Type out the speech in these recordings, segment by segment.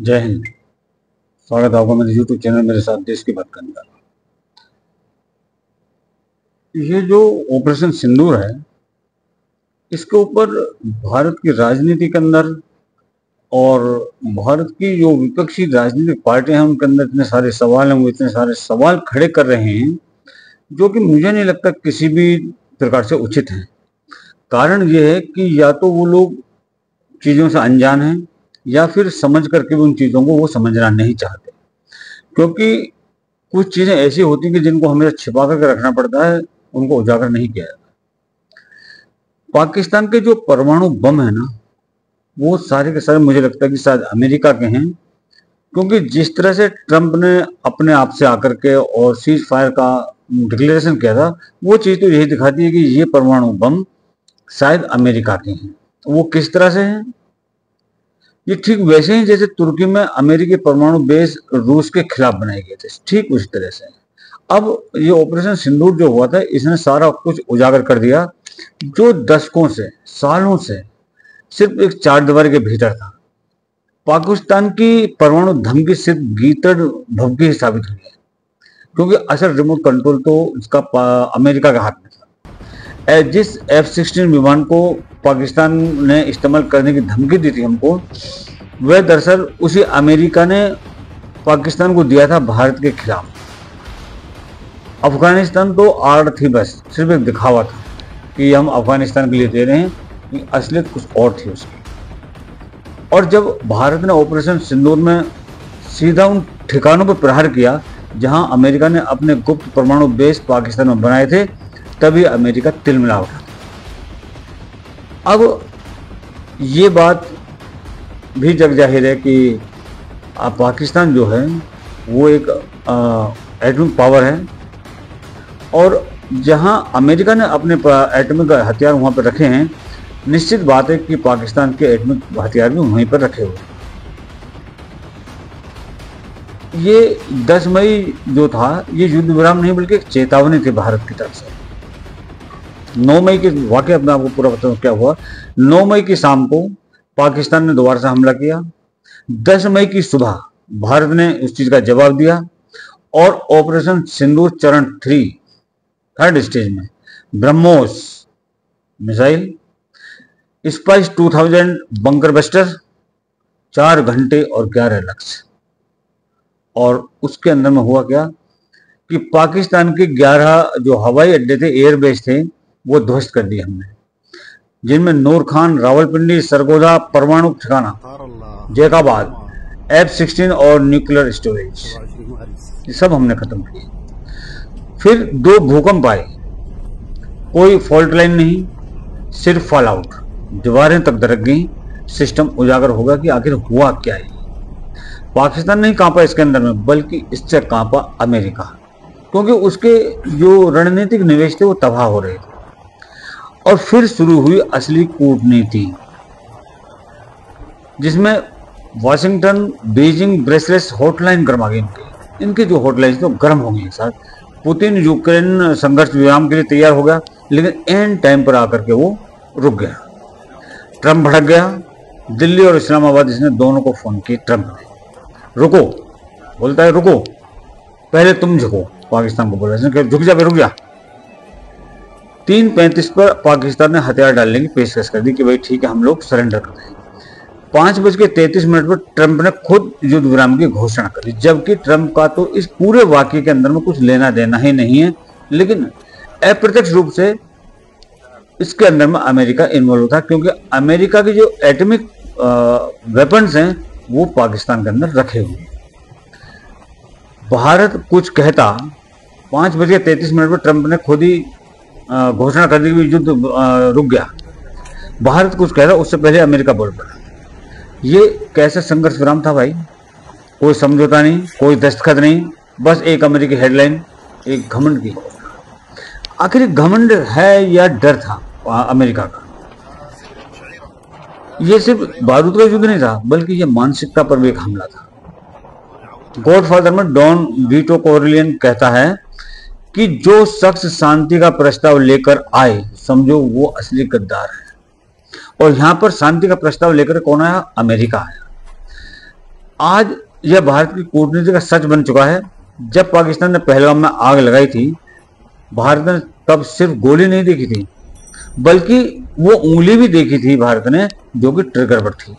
जय हिंद। स्वागत है आपका मेरे YouTube चैनल मेरे साथ देश की बात करने का। ये जो ऑपरेशन सिंदूर है, इसके ऊपर भारत की राजनीति के अंदर और भारत की जो विपक्षी राजनीतिक पार्टियां हैं उनके अंदर इतने सारे सवाल हैं, वो इतने सारे सवाल खड़े कर रहे हैं जो कि मुझे नहीं लगता किसी भी प्रकार से उचित हैं। कारण ये है कि या तो वो लोग चीज़ों से अनजान हैं या फिर समझ करके भी उन चीज़ों को वो समझना नहीं चाहते, क्योंकि कुछ चीज़ें ऐसी होती हैं कि जिनको हमें छिपा करके रखना पड़ता है, उनको उजागर नहीं किया जाता। पाकिस्तान के जो परमाणु बम है ना, वो सारे के सारे मुझे लगता है कि शायद अमेरिका के हैं, क्योंकि जिस तरह से ट्रंप ने अपने आप से आकर के और सीज फायर का डिक्लेरेशन किया था, वो चीज़ तो यही दिखाती है कि ये परमाणु बम शायद अमेरिका के हैं। वो किस तरह से हैं? ये ठीक वैसे ही जैसे तुर्की में अमेरिकी परमाणु बेस रूस के खिलाफ बनाए गए थे, ठीक उस तरह से। अब ये ऑपरेशन सिंदूर जो हुआ था, इसने सारा कुछ उजागर कर दिया जो दशकों से, सालों से सिर्फ एक चार दीवारी के भीतर था। पाकिस्तान की परमाणु धमकी सिर्फ गीदड़ भभकी साबित हुई है, क्योंकि असल रिमोट कंट्रोल तो इसका अमेरिका के हाथ में था। जिस F-16 विमान को पाकिस्तान ने इस्तेमाल करने की धमकी दी थी हमको, वह दरअसल उसी अमेरिका ने पाकिस्तान को दिया था भारत के खिलाफ। अफगानिस्तान तो आड़ थी, बस सिर्फ एक दिखावा था कि हम अफगानिस्तान के लिए दे रहे हैं, कि असलियत कुछ और थी उसकी। और जब भारत ने ऑपरेशन सिंदूर में सीधा उन ठिकानों पर प्रहार किया जहां अमेरिका ने अपने गुप्त परमाणु बेस पाकिस्तान में बनाए थे, तभी अमेरिका तिलमिला उठा। अब ये बात भी जग जाहिर है कि पाकिस्तान जो है वो एक एटॉमिक पावर है, और जहां अमेरिका ने अपने एटॉमिक हथियार वहां पर रखे हैं, निश्चित बात है कि पाकिस्तान के एटॉमिक हथियार भी वहीं पर रखे हुए हैं। ये 10 मई जो था, ये युद्ध विराम नहीं बल्कि एक चेतावनी थी भारत की तरफ से। 9 मई के वाकया में आपको पूरा बताऊं क्या हुआ। 9 मई की शाम को पाकिस्तान ने दोबारा से हमला किया। 10 मई की सुबह भारत ने उस चीज का जवाब दिया, और ऑपरेशन सिंदूर चरण 3 थर्ड स्टेज में BrahMos missile, spice 2000 bunker buster, 4 घंटे और 11 लक्ष्य। और उसके अंदर में हुआ क्या कि पाकिस्तान के 11 जो हवाई अड्डे थे, एयरबेस थे, वो ध्वस्त कर दिए हमने, जिनमें नूर खान, रावलपिंडी, सरगोधा, परमाणु ठिकाना, जैकाबाद, F-16 और न्यूक्लियर स्टोरेज, ये सब हमने खत्म किए। फिर 2 भूकंप आए, कोई फॉल्ट लाइन नहीं, सिर्फ फॉल आउट, दीवारें तक दरक गई। सिस्टम उजागर होगा कि आखिर हुआ क्या है। पाकिस्तान नहीं कांपा इसके अंदर में, बल्कि इससे कांपा अमेरिका, क्योंकि उसके जो रणनीतिक निवेश थे वो तबाह हो रहे थे। और फिर शुरू हुई असली कूटनीति, जिसमें वाशिंगटन, बीजिंग, ब्रेसलेस हॉटलाइन गर्म आ गई। इनकी जो हॉटलाइन तो गर्म हो गई साथ। पुतिन यूक्रेन संघर्ष विराम के लिए तैयार हो गया, लेकिन एंड टाइम पर आकर के वो रुक गया। ट्रंप भड़क गया। दिल्ली और इस्लामाबाद, इसने दोनों को फोन किया। ट्रंप ने रुको, बोलता है रुको, पहले तुम झुको। पाकिस्तान को बोला, इसने झुक जा, रुक जा। 3:35 पर पाकिस्तान ने हथियार डालने की पेशकश कर दी कि भाई ठीक है, हम लोग सरेंडर कर दें। 5:33 पर ट्रंप ने खुद युद्ध विराम की घोषणा कर दी, जबकि ट्रंप का तो इस पूरे वाकये के अंदर में कुछ लेना देना ही नहीं है, लेकिन अप्रत्यक्ष रूप से इसके अंदर में अमेरिका इन्वॉल्व था, क्योंकि अमेरिका की जो एटॉमिक वेपन्स हैं वो पाकिस्तान के अंदर रखे हुए हैं। भारत कुछ कहता, 5:33 पर ट्रंप ने खुद ही घोषणा कर दी कि युद्ध रुक गया। भारत कुछ कहता, उससे पहले अमेरिका बोल पड़ा। ये कैसे संघर्ष विराम था भाई? कोई समझौता नहीं, कोई दस्तखत नहीं, बस एक अमेरिकी हेडलाइन, एक घमंड की। आखिर घमंड है या डर था अमेरिका का? ये सिर्फ बारूद का युद्ध नहीं था, बल्कि ये मानसिकता पर भी एक हमला था। गॉडफादर में डॉन वीटो कोरलियन कहता है कि जो शख्स शांति का प्रस्ताव लेकर आए, समझो वो असली गद्दार है। और यहां पर शांति का प्रस्ताव लेकर कौन आया? अमेरिका आया। आज यह भारत की कूटनीति का सच बन चुका है। जब पाकिस्तान ने पहलगाम में आग लगाई थी, भारत ने तब सिर्फ गोली नहीं देखी थी, बल्कि वो उंगली भी देखी थी भारत ने, जो कि ट्रिगर पर थी।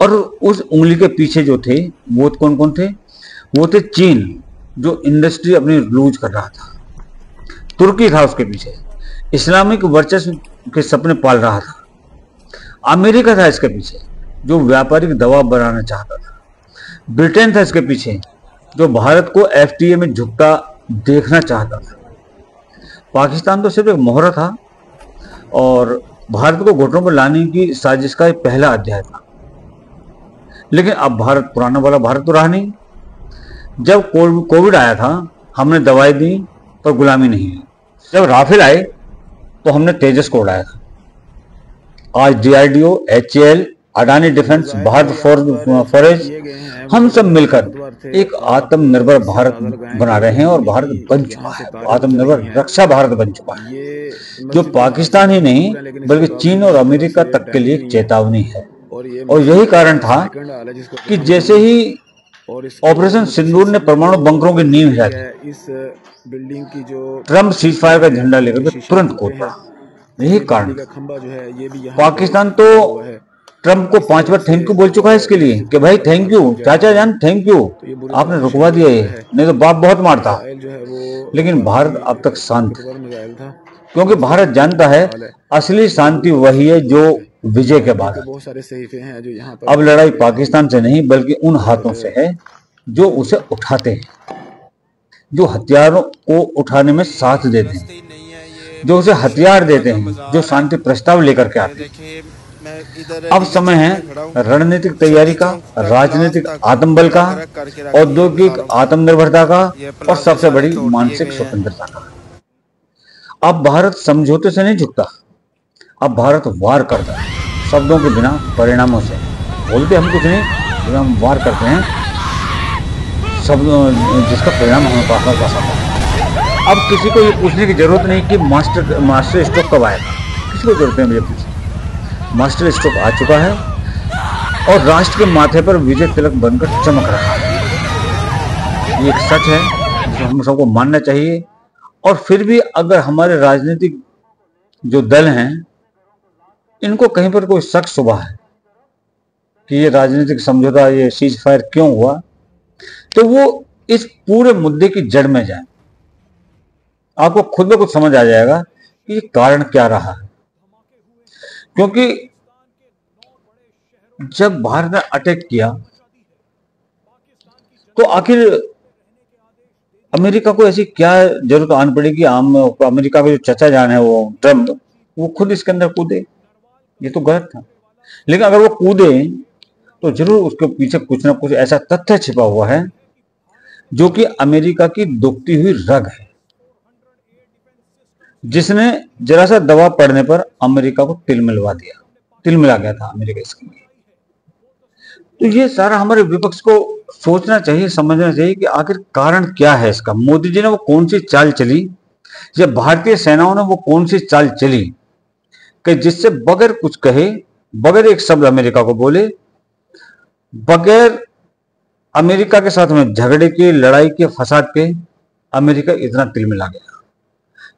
और उस उंगली के पीछे जो थे वो कौन कौन थे? वो थे चीन, जो इंडस्ट्री अपनी लूज कर रहा था। तुर्की था उसके पीछे, इस्लामिक वर्चस्व के सपने पाल रहा था। अमेरिका था इसके पीछे, जो व्यापारिक दबाव बनाना चाहता था। ब्रिटेन था इसके पीछे, जो भारत को एफटीए में झुकता देखना चाहता था। पाकिस्तान तो सिर्फ एक मोहरा था और भारत को घुटनों पर लाने की साजिश का एक पहला अध्याय था। लेकिन अब भारत पुराना वाला भारत तो रहा नहीं। जब कोविड आया था, हमने दवाई दी पर गुलामी नहीं ली। जब राफेल आए तो हमने तेजस को उड़ाया था। आज DRDO, HAL, Adani defence, Bharat forest, हम सब मिलकर एक आत्मनिर्भर भारत बना रहे हैं और भारत बन चुका है, आत्मनिर्भर रक्षा भारत बन चुका है, जो पाकिस्तान ही नहीं बल्कि चीन और अमेरिका तक के लिए एक चेतावनी है। और यही कारण था कि जैसे ही ऑपरेशन सिंदूर ने परमाणु बंकरों की नींव हिला दी, इस बिल्डिंग की जो ट्रंप सीज फायर का झंडा लेकर के तुरंत कूद पड़ा। यही कारण, खंबा जो है ये भी पाकिस्तान तो ट्रंप को 5 बार थैंक यू बोल चुका है इसके लिए कि भाई थैंक यू चाचा जान, थैंक यू, आपने रुकवा दिया ये, नहीं तो बाप बहुत मारता। लेकिन भारत अब तक शांत, क्योंकि भारत जानता है असली शांति वही है जो विजय के बाद। बहुत सारे सहीफे हैं जो यहाँ पर। अब लड़ाई पाकिस्तान से नहीं बल्कि उन हाथों से है जो उसे उठाते हैं, जो हथियारों को उठाने में साथ देते हैं, जो उसे हथियार देते हैं, जो शांति प्रस्ताव लेकर के आते हैं। अब समय है रणनीतिक तैयारी का, राजनीतिक आत्मबल का, औद्योगिक आत्मनिर्भरता का और सबसे बड़ी मानसिक स्वतंत्रता का। अब भारत समझौते से नहीं झुकता, अब भारत वार करता है, शब्दों के बिना, परिणामों से। बोलते हम कुछ नहीं, लेकिन हम वार करते हैं, सब जिसका परिणाम हमें पास आता है। अब किसी को ये पूछने की जरूरत नहीं कि मास्टर स्ट्रोक कब आएगा, किसी को जरूरत नहीं मुझे पूछने। मास्टर स्ट्रोक आ चुका है और राष्ट्र के माथे पर विजय तिलक बनकर चमक रहा है। ये एक सच है जिसे हम सबको मानना चाहिए। और फिर भी अगर हमारे राजनीतिक जो दल हैं, इनको कहीं पर कोई शक शुबा है कि ये राजनीतिक समझौता, ये सीज फायर क्यों हुआ, तो वो इस पूरे मुद्दे की जड़ में जाए। आपको खुद में कुछ समझ आ जाएगा कि ये कारण क्या रहा है। क्योंकि जब भारत ने अटैक किया तो आखिर अमेरिका को ऐसी क्या जरूरत आन पड़ी कि अमेरिका का जो चचा जान है वो ट्रंप, वो खुद इसके अंदर कूदे। ये तो गलत था। लेकिन अगर वो कूदे तो जरूर उसके पीछे कुछ ना कुछ ऐसा तथ्य छिपा हुआ है जो कि अमेरिका की दुखती हुई रग है, जिसने जरा सा दबाव पड़ने पर अमेरिका को तिल मिला गया था अमेरिका इसके लिए। तो ये सारा हमारे विपक्ष को सोचना चाहिए, समझना चाहिए कि आखिर कारण क्या है इसका। मोदी जी ने वो कौन सी चाल चली, या भारतीय सेनाओं ने वो कौन सी चाल चली कि जिससे बगैर कुछ कहे, बगैर एक शब्द अमेरिका को बोले, बगैर अमेरिका के साथ में झगड़े के, लड़ाई के, फसाद के, अमेरिका इतना तिल मिला गया।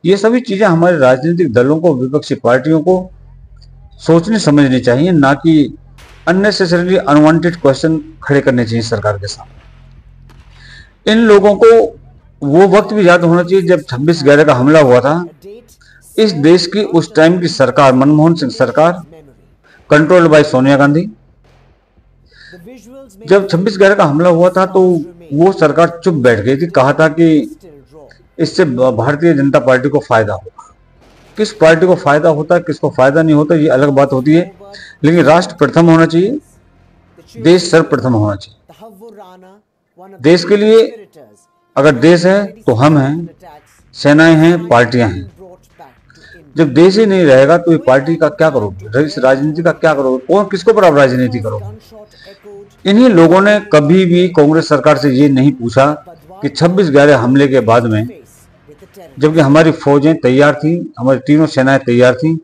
ये सभी चीजें हमारे राजनीतिक दलों को, विपक्षी पार्टियों को सोचनी समझनी चाहिए, ना कि अननेसेसरीली अनवांटेड क्वेश्चन खड़े करने चाहिए सरकार के सामने। इन लोगों को वो वक्त भी याद होना चाहिए जब 26/11 का हमला हुआ था। इस देश की उस टाइम की सरकार, मनमोहन सिंह सरकार, कंट्रोल्ड बाय सोनिया गांधी, जब 26/11 का हमला हुआ था तो वो सरकार चुप बैठ गई थी। कहा था कि इससे भारतीय जनता पार्टी को फायदा होगा। किस पार्टी को फायदा होता है, किसको फायदा नहीं होता, ये अलग बात होती है, लेकिन राष्ट्र प्रथम होना चाहिए, देश सर्वप्रथम होना चाहिए। देश के लिए अगर देश है तो हम हैं, सेनाएं हैं, पार्टियां हैं। जब देश ही नहीं रहेगा तो ये पार्टी का क्या करोगे, इस राजनीति का क्या करोगे, कौन किसको पर आप राजनीति करोगे। इन्हीं लोगों ने कभी भी कांग्रेस सरकार से ये नहीं पूछा कि 26/11 हमले के बाद में, जबकि हमारी फौजें तैयार थी, हमारी तीनों सेनाएं तैयार थी,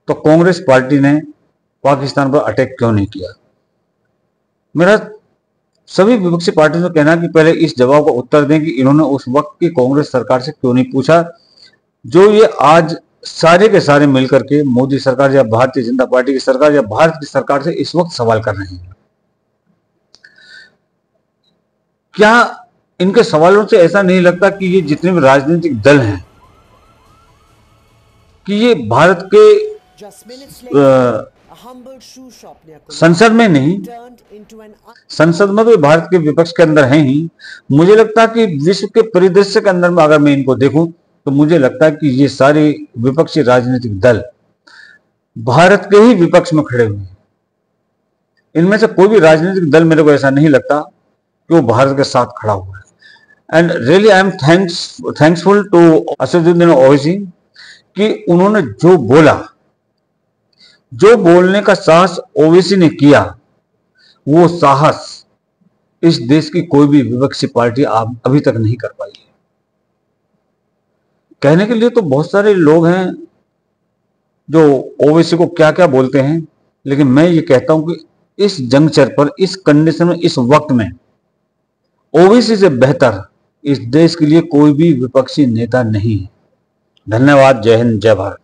तो कांग्रेस पार्टी ने पाकिस्तान पर अटैक क्यों नहीं किया। मेरा सभी विपक्षी पार्टियों का कहना है कि पहले इस जवाब का उत्तर दें कि इन्होंने उस वक्त की कांग्रेस सरकार से क्यों नहीं पूछा, जो ये आज सारे के सारे मिलकर के मोदी सरकार या भारतीय जनता पार्टी की सरकार या भारत की सरकार से इस वक्त सवाल कर रहे हैं। क्या इनके सवालों से ऐसा नहीं लगता कि ये जितने भी राजनीतिक दल हैं कि ये भारत के संसद में नहीं, संसद में तो भारत के विपक्ष के अंदर हैं ही। मुझे लगता है कि विश्व के परिदृश्य के अंदर में अगर मैं इनको देखूं तो मुझे लगता है कि ये सारे विपक्षी राजनीतिक दल भारत के ही विपक्ष में खड़े हुए हैं। इनमें से कोई भी राजनीतिक दल मेरे को ऐसा नहीं लगता कि वो भारत के साथ खड़ा हुआ है। And really I am thanksful to Asaduddin Owaisi कि उन्होंने जो बोला, जो बोलने का साहस ओवैसी ने किया, वो साहस इस देश की कोई भी विपक्षी पार्टी अभी तक नहीं कर पाई है। कहने के लिए तो बहुत सारे लोग हैं जो ओवैसी को क्या क्या बोलते हैं, लेकिन मैं ये कहता हूं कि इस जंक्चर पर, इस कंडीशन में, इस वक्त में ओवैसी से बेहतर इस देश के लिए कोई भी विपक्षी नेता नहीं है। धन्यवाद। जय हिंद, जय भारत।